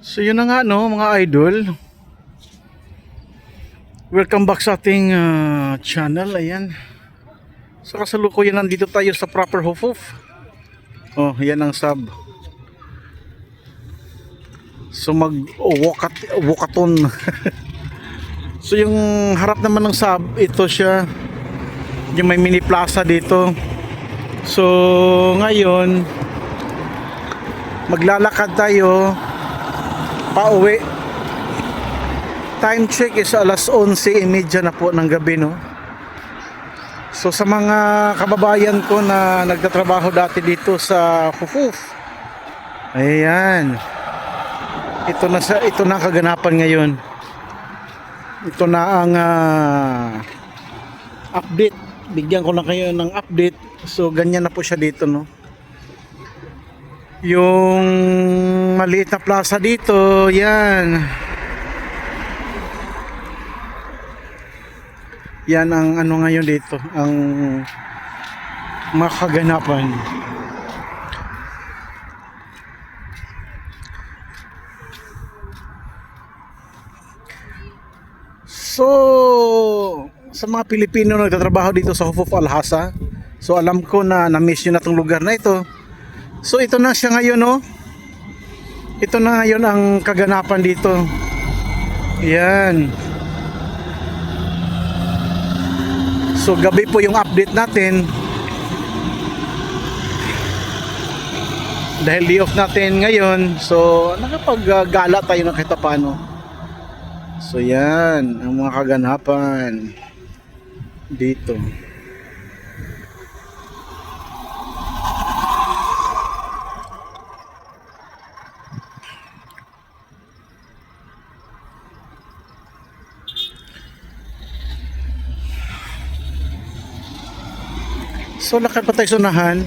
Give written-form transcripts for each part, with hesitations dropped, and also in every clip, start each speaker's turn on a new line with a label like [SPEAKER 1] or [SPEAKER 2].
[SPEAKER 1] So yun na nga no mga idol. Welcome back sa ating channel. Ayan. So kasalukuyan nandito tayo sa proper Hufuf. Oh, yan ang sub. So walkathon. So yung harap naman ng sub, ito siya. Yung may mini plaza dito. So ngayon maglalakad tayo pauwi. Time check is alas 11:30 na po ng gabi, no? So sa mga kababayan ko na nagtatrabaho dati dito sa Hufuf, ayan, ito na ang kaganapan ngayon. Ito na ang update. Bigyan ko lang kayo ng update. So ganyan na po siya dito, no? Yung maliit na plaza dito, yan. Yan ang ano ngayon dito, ang makaganapan. So, sa mga Pilipino na nagtatrabaho dito sa Hufuf Alhasa, so alam ko na na-miss nyo na itong lugar na ito. So ito na siya ngayon, no? Ito na ngayon ang kaganapan dito. Yan. So gabi po yung update natin. Dahil day off natin ngayon, so nakapaggala tayo ng kahit paano. So yan ang mga kaganapan dito. So lakad pa tayo sa unahan.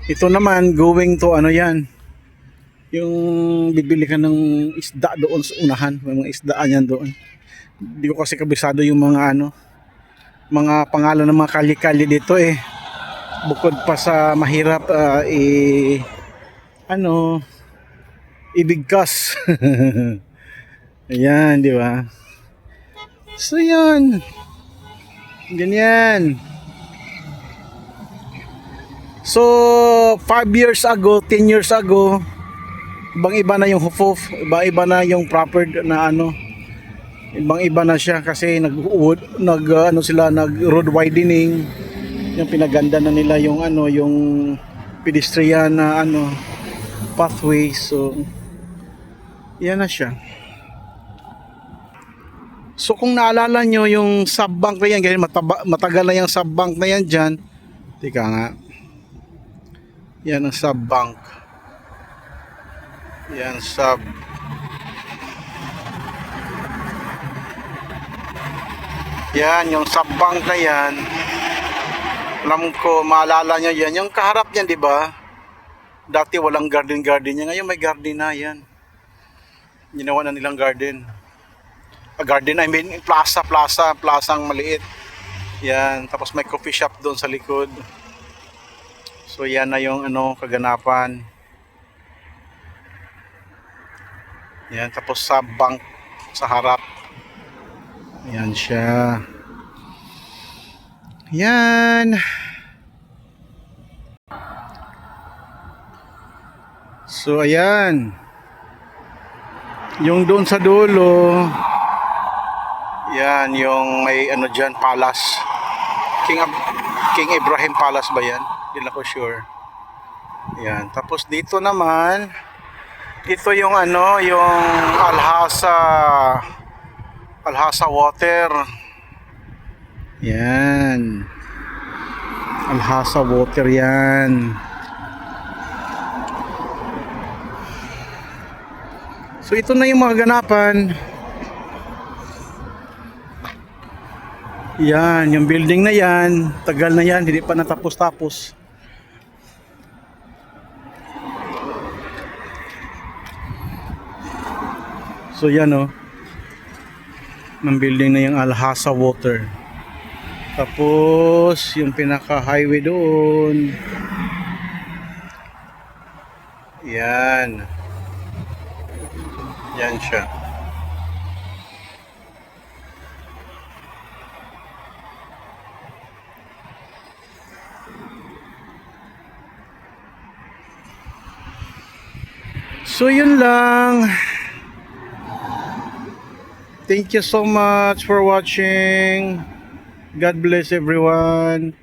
[SPEAKER 1] Ito naman going to ano yan, yung bibili ka ng isda doon sa unahan. May mga isdaan yan doon. Hindi ko kasi kabisado yung mga ano, mga pangalan ng mga kali-kali dito eh. Bukod pa sa mahirap ibigkas. Ayan, di ba? So yan. Ganyan. So 5 years ago, 10 years ago, ibang-iba na yung Hufuf, iba-iba na yung proper na ano. Ibang-iba na siya kasi nag road widening. Yung pinaganda na nila yung ano, yung pedestrian na ano pathway. So yan na siya. So kung naalala nyo yung subbank na yan, ganyan, matagal na yung subbank na yan dyan. Tika nga. Yan ang subbank. Yan sub. Yan yung subbank na yan. Alam ko, maalala nyo yan. Yung kaharap niyan, di ba? Dati walang garden yan. Ngayon may garden na yan. Ginawa na nilang garden. Garden, I mean plasang maliit. Yan, tapos may coffee shop doon sa likod. So yan na yung ano kaganapan. Yan, tapos sa bank sa harap. Yan siya. Yan. So ayan. Yung doon sa dulo, yan yung may ano dyan, palace. King Ibrahim Palace ba yan? Hindi ako sure. Yan. Tapos dito naman, ito yung ano, yung Alhasa Water. Yan. Alhasa Water yan. So ito na yung mga ganapan. Yan, yung building na yan, tagal na yan, hindi pa natapos-tapos. So yan, oh. ng building na yung Alhasa Water. Tapos yung pinaka-highway doon. Yan. Yan siya. So yun lang. Thank you so much for watching. God bless everyone.